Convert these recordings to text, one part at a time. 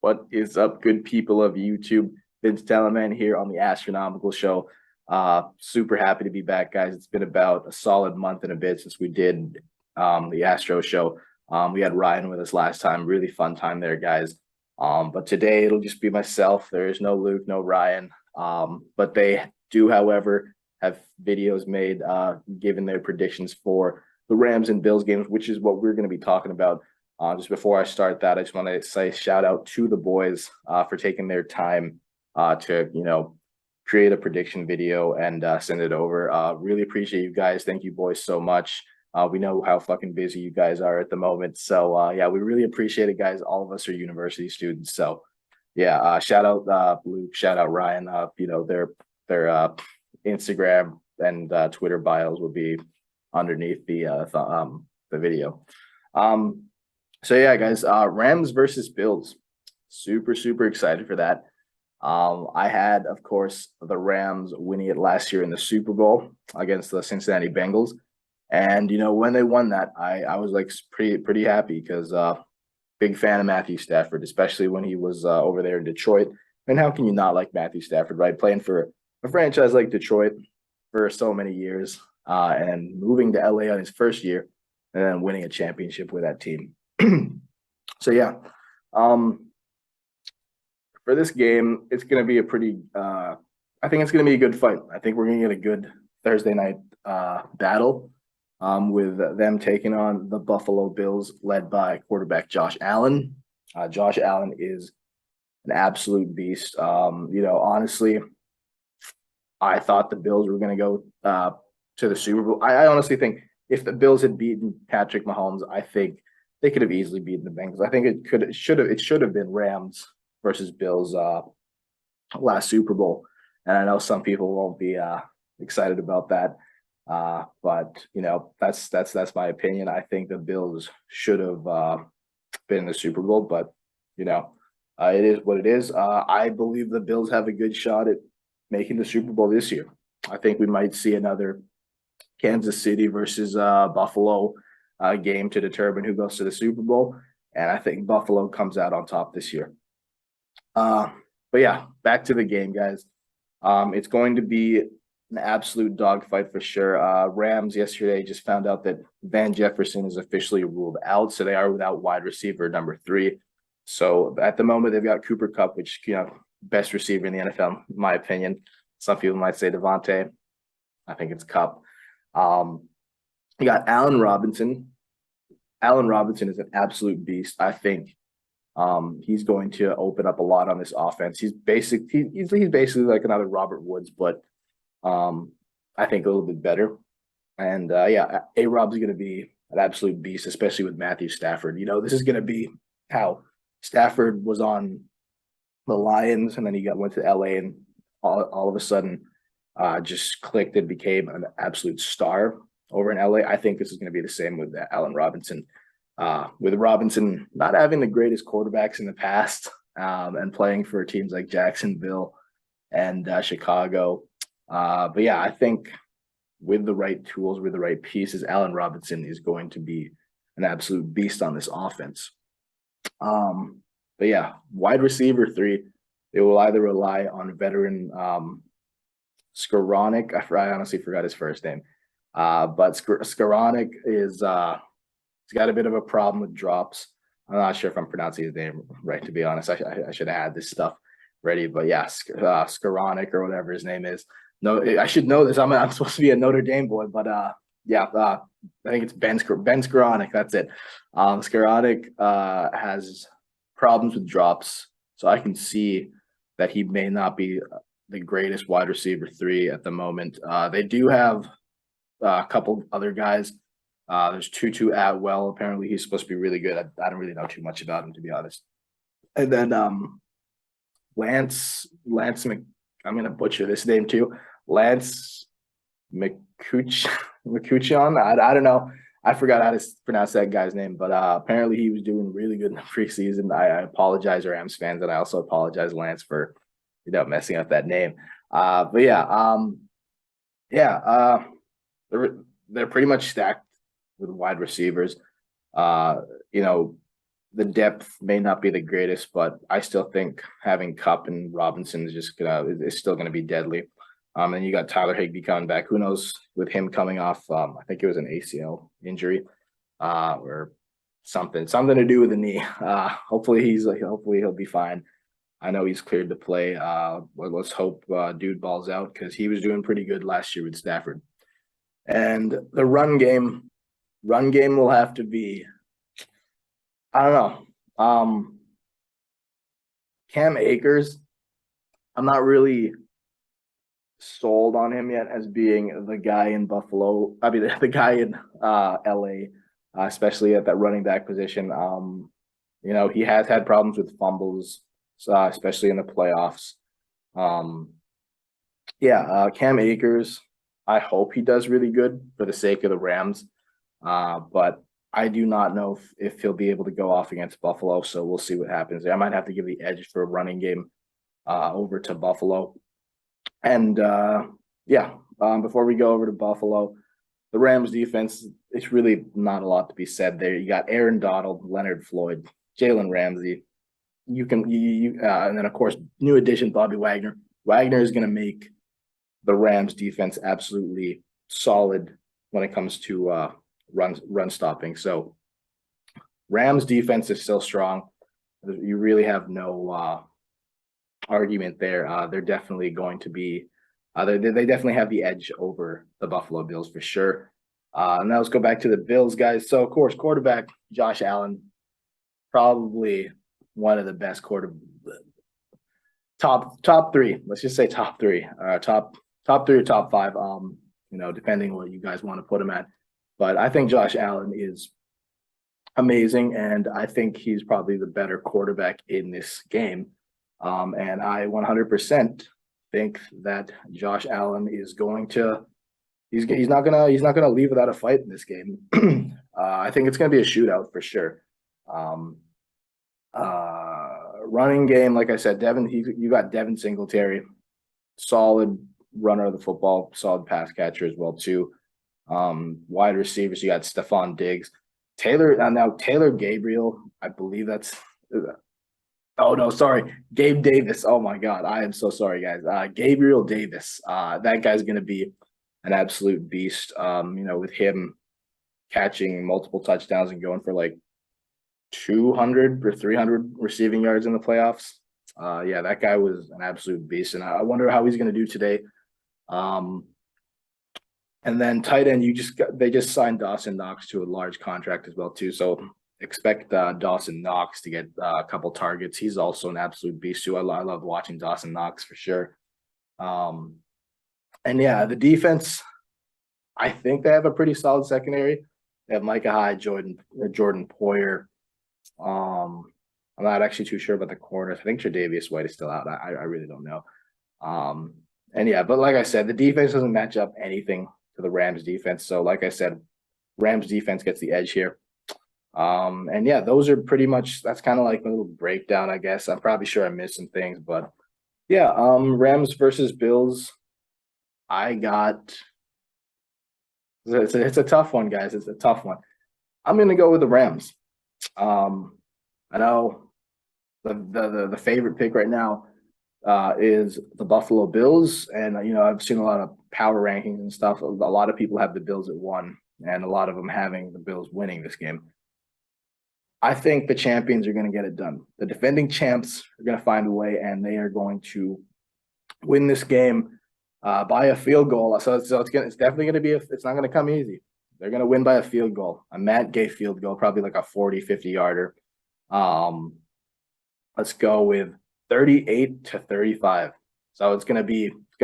What is up, good people of YouTube? Vince Teleman here on the Astronomical Show. Super happy to be back, guys. It's been about a solid month and a bit since we did the Astro Show. We had Ryan with us last time. Really fun time there, guys. But today it'll just be myself. There is no Luke, no Ryan. But they do, however, have videos made giving their predictions for the Rams and Bills games, which is what we're going to be talking about. Just before I start that, I just want to say shout out to the boys for taking their time to create a prediction video and send it over. Really appreciate you guys. Thank you, boys, so much. We know how fucking busy you guys are at the moment, so yeah, we really appreciate it, guys. All of us are university students, so yeah. Shout out Luke, shout out Ryan. Their Instagram and Twitter bios will be underneath the video. So yeah, guys, Rams versus Bills. Super excited for that. I had, of course, the Rams winning it last year in the Super Bowl against the Cincinnati Bengals. And when they won that, I was like pretty happy because big fan of Matthew Stafford, especially when he was over there in Detroit. And how can you not like Matthew Stafford, right? Playing for a franchise like Detroit for so many years, and moving to LA on his first year and then winning a championship with that team. So yeah, for this game, it's going to be a pretty. I think it's going to be a good fight. I think we're going to get a good Thursday night battle with them taking on the Buffalo Bills, led by quarterback Josh Allen. Josh Allen is an absolute beast. Honestly, I thought the Bills were going to go to the Super Bowl. I honestly think if the Bills had beaten Patrick Mahomes, I think they could have easily beaten the Bengals. I think it should have been Rams versus Bills last Super Bowl. And I know some people won't be excited about that. But that's my opinion. I think the Bills should have been in the Super Bowl, but it is what it is. I believe the Bills have a good shot at making the Super Bowl this year. I think we might see another Kansas City versus Buffalo game to determine who goes to the Super Bowl. And I think Buffalo comes out on top this year. But yeah, back to the game, guys. It's going to be an absolute dogfight for sure. Rams yesterday just found out that Van Jefferson is officially ruled out, so they are without wide receiver number 3. So at the moment, they've got Cooper Kupp, which best receiver in the NFL, in my opinion. Some people might say Devontae. I think it's Kupp. You got Allen Robinson. Allen Robinson is an absolute beast. I think he's going to open up a lot on this offense. He's basically like another Robert Woods, but I think a little bit better. And yeah, A-Rob's going to be an absolute beast, especially with Matthew Stafford. This is going to be how Stafford was on the Lions, and then he went to LA, and all of a sudden just clicked and became an absolute star over in LA. I think this is going to be the same with Allen Robinson. With Robinson not having the greatest quarterbacks in the past, and playing for teams like Jacksonville and Chicago. But yeah, I think with the right tools, with the right pieces, Allen Robinson is going to be an absolute beast on this offense. But yeah, wide receiver 3, they will either rely on veteran Skoranek. I honestly forgot his first name. But Skoranek is he's got a bit of a problem with drops. I'm not sure if I'm pronouncing his name right, to be honest. I should have had this stuff ready, but yeah, Skoranek or whatever his name is. No, I should know this. I'm supposed to be a Notre Dame boy, but yeah, I think it's Ben Skoranek. That's it. Skoranek has problems with drops, so I can see that he may not be the greatest wide receiver 3 at the moment. They do have a couple other guys. There's Tutu Atwell. Apparently, he's supposed to be really good. I don't really know too much about him, to be honest. And then Lance I'm gonna butcher this name too. Lance McCutcheon. I don't know. I forgot how to pronounce that guy's name, but apparently he was doing really good in the preseason. I apologize, Rams fans, and I also apologize, Lance, for messing up that name. But yeah, they're pretty much stacked with wide receivers. the depth may not be the greatest, but I still think having Cup and Robinson is still gonna be deadly. And you got Tyler Higbee coming back. Who knows with him coming off? I think it was an ACL injury, or something to do with the knee. Hopefully he'll be fine. I know he's cleared to play. Well, let's hope dude balls out because he was doing pretty good last year with Stafford. And the run game will have to be, I don't know. Cam Akers, I'm not really sold on him yet as being the guy in Buffalo. I mean, the guy in LA, especially at that running back position. You know, he has had problems with fumbles, especially in the playoffs. Cam Akers, I hope he does really good for the sake of the Rams. But I do not know if he'll be able to go off against Buffalo. So we'll see what happens. I might have to give the edge for a running game over to Buffalo. And before we go over to Buffalo, the Rams defense, it's really not a lot to be said there. You got Aaron Donald, Leonard Floyd, Jalen Ramsey. And then of course, new addition Bobby Wagner. Wagner is going to make the Rams defense absolutely solid when it comes to run stopping. So Rams defense is still strong. You really have no argument there. They're definitely going to be they definitely have the edge over the Buffalo Bills for sure. Now let's go back to the Bills, guys. So of course, quarterback Josh Allen, probably one of the best top three. Let's just say top three, top three or top five. Depending what you guys want to put him at. But I think Josh Allen is amazing, and I think he's probably the better quarterback in this game. And I 100% think that Josh Allen is going to he's not gonna leave without a fight in this game. I think it's gonna be a shootout for sure. Running game, like I said, you got Devin Singletary, solid runner of the football, solid pass catcher as well too. Wide receivers, you got Stephon Diggs, Taylor Gabriel. I believe that's. Oh no, sorry, Gabe Davis. Oh my God, I am so sorry, guys. Gabriel Davis. That guy's gonna be an absolute beast. With him catching multiple touchdowns and going for like 200 or 300 receiving yards in the playoffs. That guy was an absolute beast, and I wonder how he's gonna do today. And then tight end, they just signed Dawson Knox to a large contract as well too. So expect Dawson Knox to get a couple targets. He's also an absolute beast too. I love watching Dawson Knox for sure. The defense, I think they have a pretty solid secondary. They have Micah Hyde, Jordan Poyer. I'm not actually too sure about the corners. I think Tre'Davious White is still out. I really don't know. But like I said, the defense doesn't match up anything to the Rams defense. So like I said, Rams defense gets the edge here. Those are pretty much, that's kind of like a little breakdown, I guess. I'm probably sure I missed some things, but Rams versus Bills. It's a tough one, guys. It's a tough one. I'm going to go with the Rams. I know the favorite pick right now is the Buffalo Bills. And, I've seen a lot of power rankings and stuff. A lot of people have the Bills at 1, and a lot of them having the Bills winning this game. I think the champions are going to get it done. The defending champs are going to find a way, and they are going to win this game by a field goal. So it's definitely going to be it's not going to come easy. They're going to win by a field goal, a Matt Gay field goal, probably like a 40, 50-yarder. Let's go with 38-35. So it's going to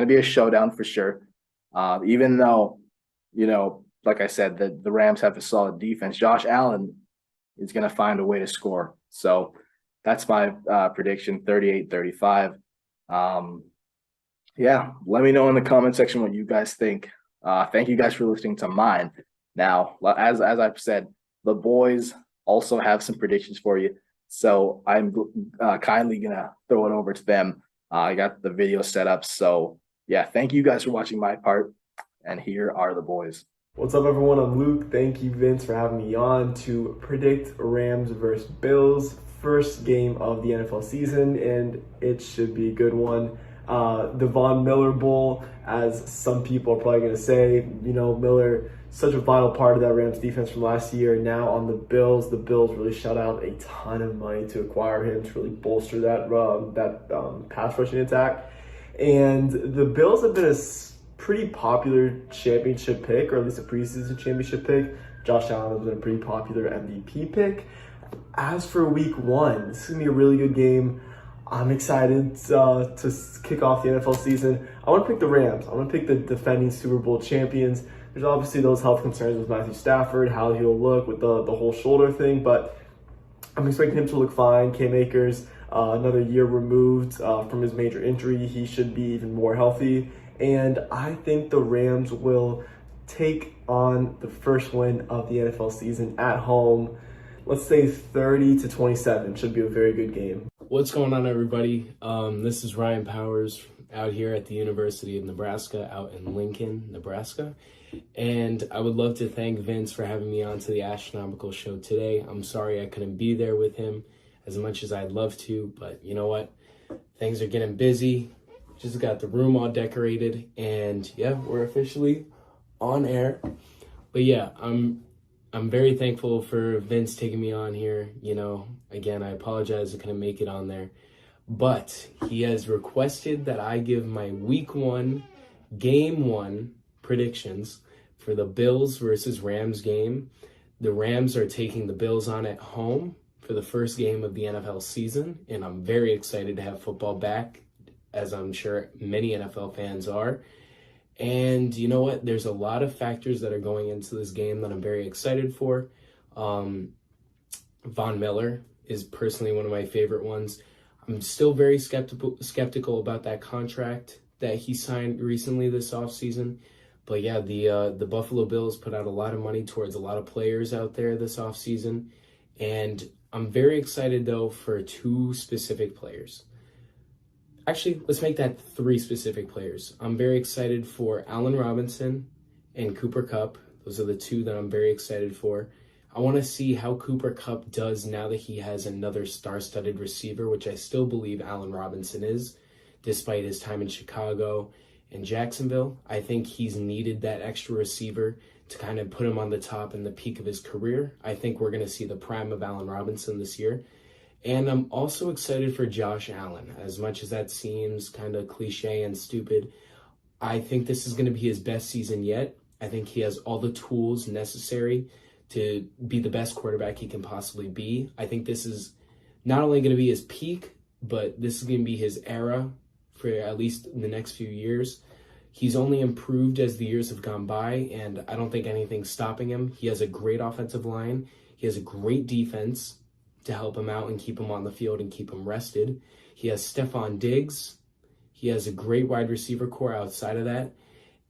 be a showdown for sure. Even though, like I said, the Rams have a solid defense, Josh Allen is going to find a way to score. So that's my prediction, 38-35. Let me know in the comment section what you guys think. Thank you guys for listening to mine. Now, as I've said, the boys also have some predictions for you. So I'm kindly going to throw it over to them. I got the video set up. So, thank you guys for watching my part. And here are the boys. What's up, everyone? I'm Luke. Thank you, Vince, for having me on to predict Rams versus Bills. First game of the NFL season, and it should be a good one. The Von Miller Bowl, as some people are probably going to say. Miller, such a vital part of that Rams defense from last year. Now on the Bills really shelled out a ton of money to acquire him to really bolster that pass rushing attack. And the Bills have been a pretty popular championship pick, or at least a preseason championship pick. Josh Allen has been a pretty popular MVP pick. As for week one, this is going to be a really good game. I'm excited to kick off the NFL season. I want to pick the Rams. I want to pick the defending Super Bowl champions. There's obviously those health concerns with Matthew Stafford, how he'll look with the whole shoulder thing, but I'm expecting him to look fine. Cam Akers, another year removed from his major injury. He should be even more healthy. And I think the Rams will take on the first win of the NFL season at home. Let's say 30-27. Should be a very good game. What's going on, everybody? This is Ryan Powers out here at the University of Nebraska, out in Lincoln, Nebraska. And I would love to thank Vince for having me on to the Atstronomical show today. I'm sorry I couldn't be there with him as much as I'd love to, but you know what? Things are getting busy. Just got the room all decorated, and yeah, we're officially on air. But yeah, I'm very thankful for Vince taking me on here. Again, I apologize I couldn't make it on there, but he has requested that I give my week one, game one predictions for the Bills versus Rams game. The Rams are taking the Bills on at home for the first game of the NFL season, and I'm very excited to have football back, as I'm sure many NFL fans are. And you know what? There's a lot of factors that are going into this game that I'm very excited for. Von Miller is personally one of my favorite ones. I'm still very skeptical about that contract that he signed recently this offseason. But yeah, the Buffalo Bills put out a lot of money towards a lot of players out there this offseason. And I'm very excited, though, for two specific players. Actually, let's make that three specific players. I'm very excited for Allen Robinson and Cooper Kupp. Those are the two that I'm very excited for. I want to see how Cooper Kupp does now that he has another star-studded receiver, which I still believe Allen Robinson is, despite his time in Chicago and Jacksonville. I think he's needed that extra receiver to kind of put him on the top in the peak of his career. I think we're going to see the prime of Allen Robinson this year. And I'm also excited for Josh Allen. As much as that seems kind of cliche and stupid, I think this is going to be his best season yet. I think he has all the tools necessary to be the best quarterback he can possibly be. I think this is not only going to be his peak, but this is going to be his era for at least the next few years. He's only improved as the years have gone by, and I don't think anything's stopping him. He has a great offensive line. He has a great defense to help him out and keep him on the field and keep him rested. He has Stephon Diggs. He has a great wide receiver core outside of that.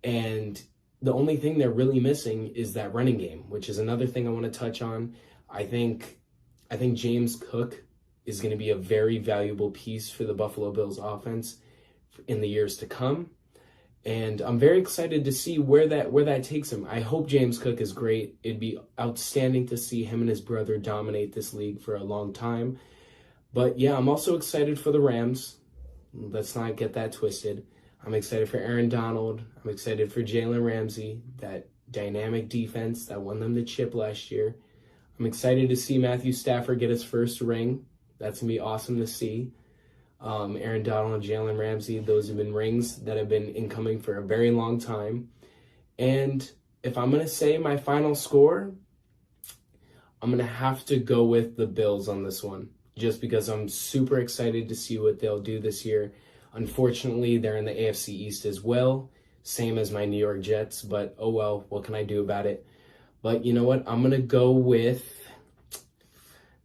And the only thing they're really missing is that running game, which is another thing I want to touch on. I think James Cook is going to be a very valuable piece for the Buffalo Bills offense in the years to come. And I'm very excited to see where that takes him. I hope James Cook is great. It'd be outstanding to see him and his brother dominate this league for a long time. But yeah, I'm also excited for the Rams. Let's not get that twisted. I'm excited for Aaron Donald. I'm excited for Jalen Ramsey, that dynamic defense that won them the chip last year. I'm excited to see Matthew Stafford get his first ring. That's going to be awesome to see. Aaron Donald and Jalen Ramsey, those have been rings that have been incoming for a very long time. And if I'm going to say my final score, I'm going to have to go with the Bills on this one, just because I'm super excited to see what they'll do this year. Unfortunately, they're in the AFC East as well, same as my New York Jets, but oh well, what can I do about it? But you know what? I'm going to go with,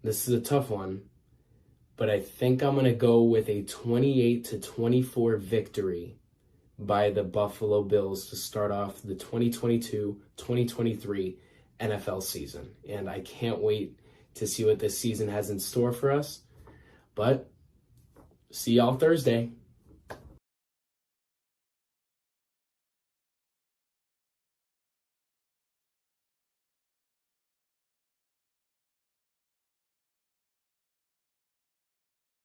this is a tough one, but I think I'm going to go with a 28-24 victory by the Buffalo Bills to start off the 2022-2023 NFL season. And I can't wait to see what this season has in store for us. But see y'all Thursday.